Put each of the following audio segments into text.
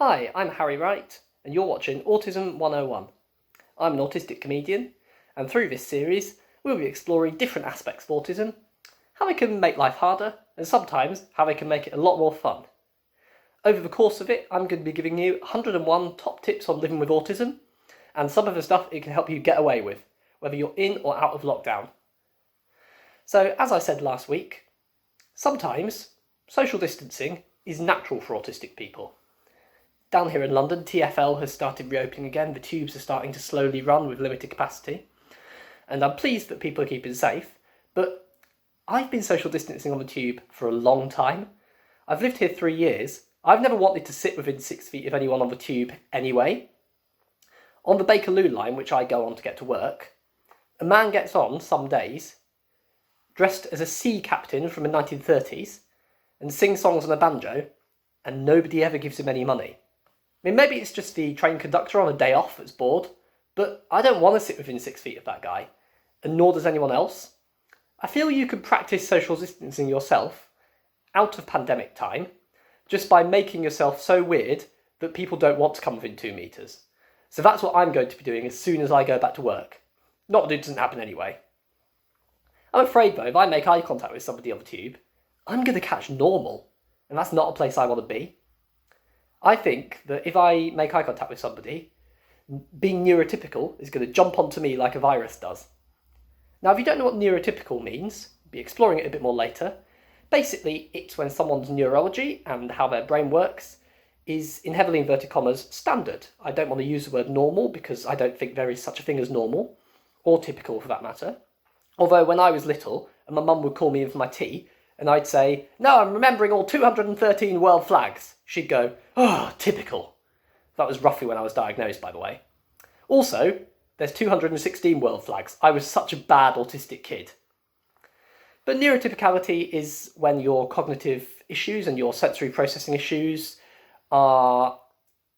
Hi, I'm Harry Wright, and you're watching Autism 101. I'm an autistic comedian, and through this series, we'll be exploring different aspects of autism, how they can make life harder, and sometimes how they can make it a lot more fun. Over the course of it, I'm going to be giving you 101 top tips on living with autism, and some of the stuff it can help you get away with, whether you're in or out of lockdown. So, as I said last week, sometimes social distancing is natural for autistic people. Down here in London, TfL has started reopening again. The tubes are starting to slowly run with limited capacity. And I'm pleased that people are keeping safe, but I've been social distancing on the tube for a long time. I've lived here 3 years. I've never wanted to sit within 6 feet of anyone on the tube anyway. On the Bakerloo line, which I go on to get to work, a man gets on some days, dressed as a sea captain from the 1930s, and sings songs on a banjo, and nobody ever gives him any money. I mean, maybe it's just the train conductor on a day off that's bored, but I don't want to sit within 6 feet of that guy, and nor does anyone else. I feel you could practice social distancing yourself, out of pandemic time, just by making yourself so weird that people don't want to come within 2 metres. So that's what I'm going to be doing as soon as I go back to work. Not that it doesn't happen anyway. I'm afraid though, if I make eye contact with somebody on the tube, I'm going to catch normal, and that's not a place I want to be. I think that if I make eye contact with somebody, being neurotypical is going to jump onto me like a virus does. Now, if you don't know what neurotypical means, we'll be exploring it a bit more later. Basically, it's when someone's neurology and how their brain works is, in heavily inverted commas, standard. I don't want to use the word normal because I don't think there is such a thing as normal, or typical for that matter. Although when I was little, and my mum would call me in for my tea, and I'd say, "No, I'm remembering all 213 world flags." She'd go, "Oh, typical." That was roughly when I was diagnosed, by the way. Also, there's 216 world flags. I was such a bad autistic kid. But neurotypicality is when your cognitive issues and your sensory processing issues are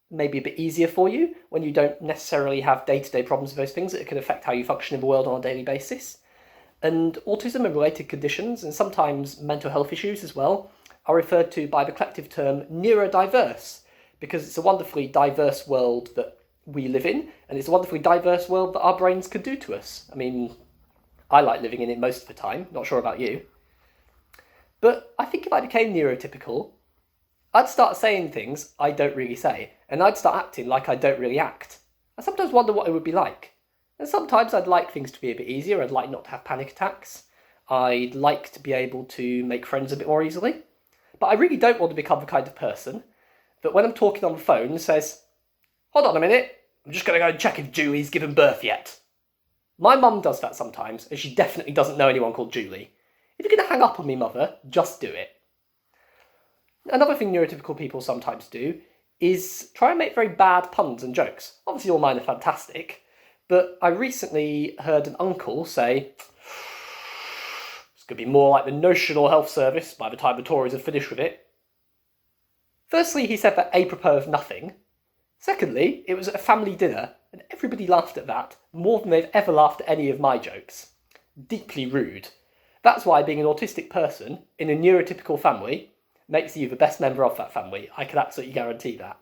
maybe a bit easier for you, when you don't necessarily have day-to-day problems with those things that can affect how you function in the world on a daily basis. And autism and related conditions, and sometimes mental health issues as well, are referred to by the collective term neurodiverse, because it's a wonderfully diverse world that we live in, and it's a wonderfully diverse world that our brains could do to us. I mean, I like living in it most of the time, not sure about you. But I think if I became neurotypical, I'd start saying things I don't really say, and I'd start acting like I don't really act. I sometimes wonder what it would be like. And sometimes I'd like things to be a bit easier. I'd like not to have panic attacks. I'd like to be able to make friends a bit more easily. But I really don't want to become the kind of person that when I'm talking on the phone says, "Hold on a minute, I'm just going to go and check if Julie's given birth yet." My mum does that sometimes, and she definitely doesn't know anyone called Julie. If you're going to hang up on me, mother, just do it. Another thing neurotypical people sometimes do is try and make very bad puns and jokes. Obviously all mine are fantastic, but I recently heard an uncle say, "It's going to be more like the National Health Service by the time the Tories are finished with it." Firstly, he said that apropos of nothing. Secondly, it was at a family dinner, and everybody laughed at that, more than they've ever laughed at any of my jokes. Deeply rude. That's why being an autistic person in a neurotypical family makes you the best member of that family. I can absolutely guarantee that.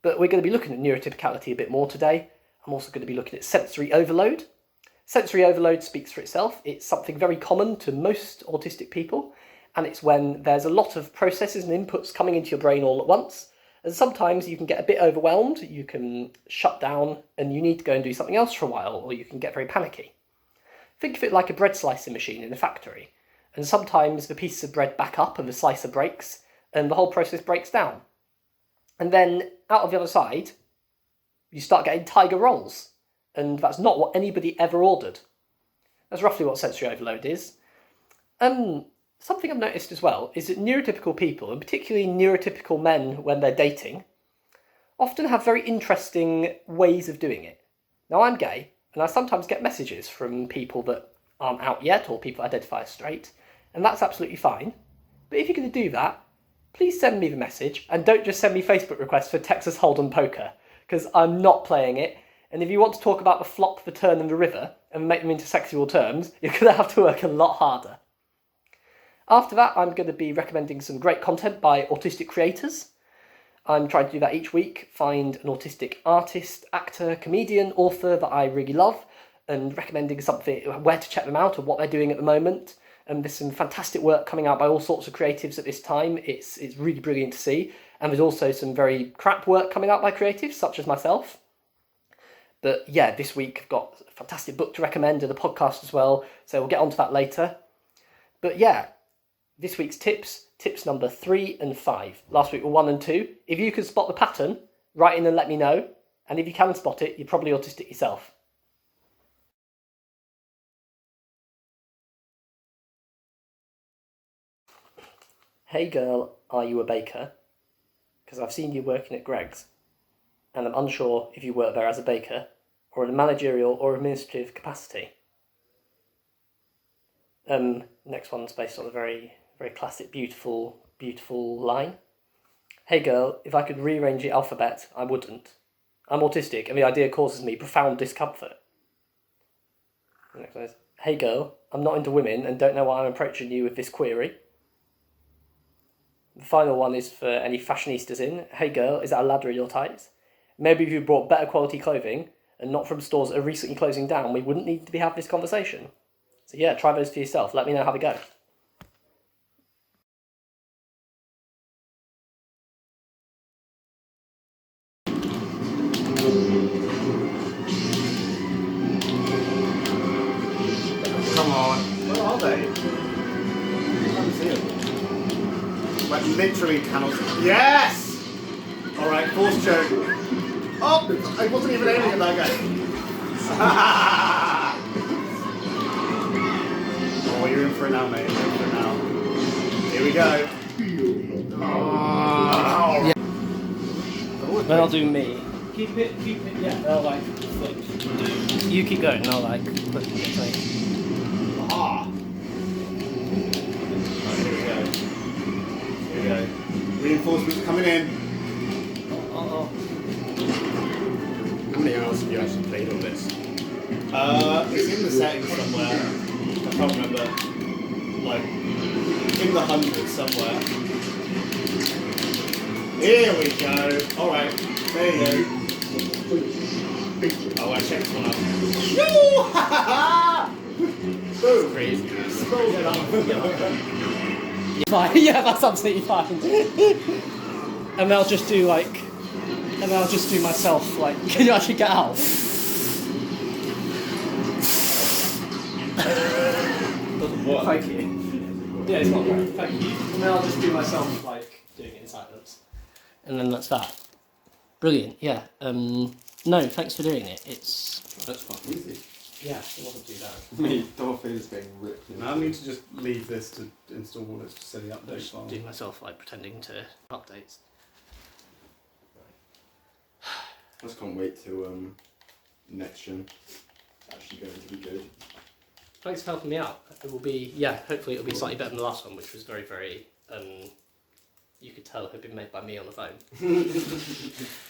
But we're going to be looking at neurotypicality a bit more today. I'm also going to be looking at sensory overload. Sensory overload speaks for itself. It's something very common to most autistic people, and it's when there's a lot of processes and inputs coming into your brain all at once, and sometimes you can get a bit overwhelmed, you can shut down, and you need to go and do something else for a while, or you can get very panicky. Think of it like a bread slicing machine in a factory, and sometimes the pieces of bread back up and the slicer breaks, and the whole process breaks down. And then, out of the other side, you start getting tiger rolls, and that's not what anybody ever ordered. That's roughly what sensory overload is. Something I've noticed as well is that neurotypical people, and particularly neurotypical men when they're dating, often have very interesting ways of doing it. Now, I'm gay, and I sometimes get messages from people that aren't out yet, or people identify as straight, and that's absolutely fine. But if you're going to do that, please send me the message, and don't just send me Facebook requests for Texas Hold'em poker, because I'm not playing it. And if you want to talk about the flop, the turn, and the river, and make them into sexual terms, you're going to have to work a lot harder. After that, I'm going to be recommending some great content by autistic creators. I'm trying to do that each week, find an autistic artist, actor, comedian, author that I really love, and recommending something, where to check them out and what they're doing at the moment. And there's some fantastic work coming out by all sorts of creatives at this time. It's really brilliant to see. And there's also some very crap work coming out by creatives, such as myself. But yeah, this week I've got a fantastic book to recommend and a podcast as well, so we'll get onto that later. But yeah, this week's tips number 3 and 5. Last week were 1 and 2. If you can spot the pattern, write in and let me know. And if you can spot it, you're probably autistic yourself. Hey girl, are you a baker? Because I've seen you working at Greg's, and I'm unsure if you work there as a baker, or in a managerial or administrative capacity. Next one's based on a very, very classic, beautiful line. Hey girl, if I could rearrange the alphabet, I wouldn't. I'm autistic, and the idea causes me profound discomfort. The next one is, hey girl, I'm not into women and don't know why I'm approaching you with this query. The final one is for any fashionistas in. Hey girl, is that a ladder in your tights? Maybe if you brought better quality clothing, and not from stores that are recently closing down, we wouldn't need to be having this conversation. So yeah, try those for yourself. Let me know how they go. Come on. Where are they? I can't see them. Like, literally cannot see. Yes! Alright, force choke. Oh! I wasn't even aiming at that guy. Oh, you're in for it now, mate. You're in for it now. Here we go. Oh. Yeah. Then I'll do me. Keep it, yeah. I'll like flip. You keep going, and I'll like flip it. Ah. Right, here we go. Here we go. Reinforcements coming in. Oh. How many hours have you actually played on this? It's in the settings somewhere. I can't remember. Like, in the hundreds somewhere. Here we go. Alright, there you go. Oh, I checked one up. Boom! Crazy. Fine. Yeah, that's absolutely fine. And then I'll just do myself, like, can you actually get out? Doesn't work. Thank you. Yeah, it's not great. Thank you. And then I'll just do myself, like, doing it in silence. And then that's that. Brilliant, yeah. No, thanks for doing it. That's quite easy. Yeah, it wasn't too bad. Me, Dorothy is being ripped. Now I need to just leave this to install all this silly update Just file. do myself, like, pretending to updates. I just can't wait till next gen actually going to be good. Thanks for helping me out. It will be, yeah, hopefully it'll be slightly better than the last one, which was very, very, you could tell had been made by me on the phone.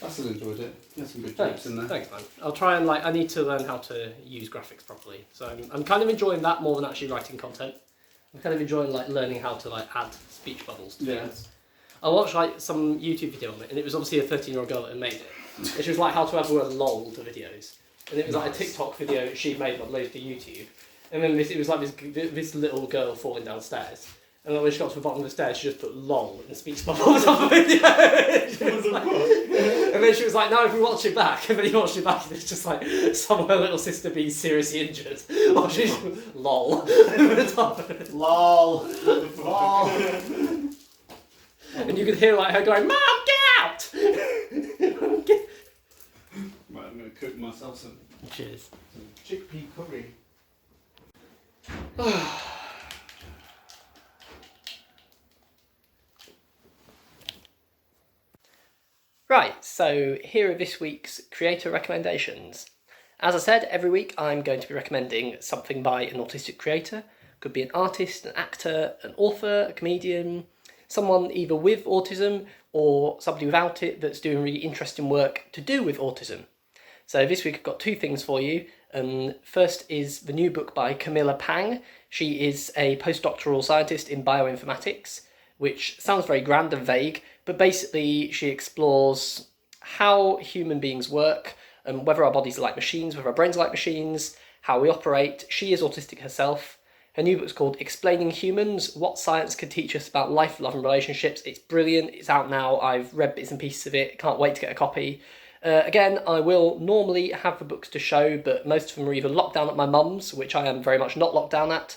I still enjoyed it. There's some good Thanks. jokes in there. Thanks, man. I'll try and, like, I need to learn how to use graphics properly. So I'm kind of enjoying that more than actually writing content. I'm kind of enjoying, like, learning how to, like, add speech bubbles to things. I watched, like, some YouTube video on it, and it was obviously a 13-year-old girl that had made it. And she was like, how to add the word lol to videos. And it was like a TikTok video she made that uploaded to YouTube. And then it was like this little girl falling downstairs. And then when she got to the bottom of the stairs, she just put lol in the speech bubbles on the video. And then she was like, now if we watch it back, and then you watch it back, and it's just like some of her little sister being seriously injured. Or she's lol. LOL. LOL. And you could hear like her going, Mom, get out! Right, I'm going to cook myself some Cheers. chickpea curry. Right, so here are this week's creator recommendations. As I said, every week I'm going to be recommending something by an autistic creator. Could be an artist, an actor, an author, a comedian, someone either with autism or somebody without it that's doing really interesting work to do with autism. So this week I've got two things for you. First is the new book by Camilla Pang. She is a postdoctoral scientist in bioinformatics, which sounds very grand and vague, But basically, she explores how human beings work and whether our bodies are like machines, whether our brains are like machines, how we operate. She is autistic herself. Her new book's called Explaining Humans, What Science Can Teach Us About Life, Love and Relationships. It's brilliant. It's out now. I've read bits and pieces of it. Can't wait to get a copy. Again, I will normally have the books to show, but most of them are either locked down at my mum's, which I am very much not locked down at,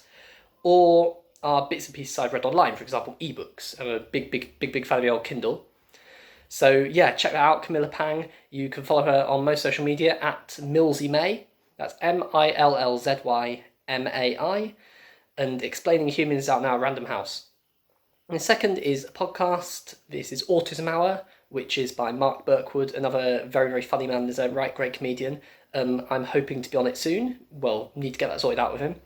or are bits and pieces I've read online, for example, ebooks. I'm a big fan of the old Kindle. So yeah, check that out, Camilla Pang. You can follow her on most social media at Millsy May. That's MILLZYMAI. And Explaining Humans is out now at Random House. And the second is a podcast. This is Autism Hour, which is by Mark Birkwood, another very funny man in his own right, great comedian. I'm hoping to be on it soon. Well, need to get that sorted out with him.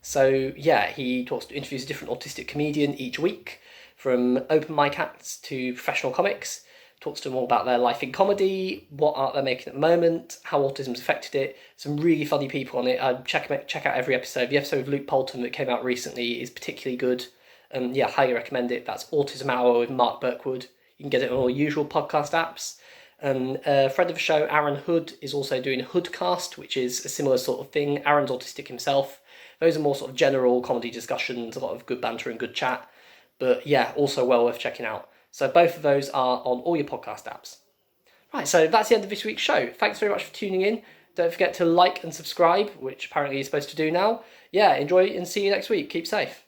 So yeah, he interviews a different autistic comedian each week, from open mic acts to professional comics. Talks to them all about their life in comedy, what art they're making at the moment, how autism's affected it. Some really funny people on it. Check out every episode. The episode with Luke Poulton that came out recently is particularly good. Yeah, highly recommend it. That's Autism Hour with Mark Birkwood. You can get it on all usual podcast apps. And a friend of the show, Aaron Hood, is also doing a Hoodcast, which is a similar sort of thing. Aaron's autistic himself. Those are more sort of general comedy discussions, a lot of good banter and good chat. But yeah, also well worth checking out. So both of those are on all your podcast apps. Right, so that's the end of this week's show. Thanks very much for tuning in. Don't forget to like and subscribe, which apparently you're supposed to do now. Yeah, enjoy and see you next week. Keep safe.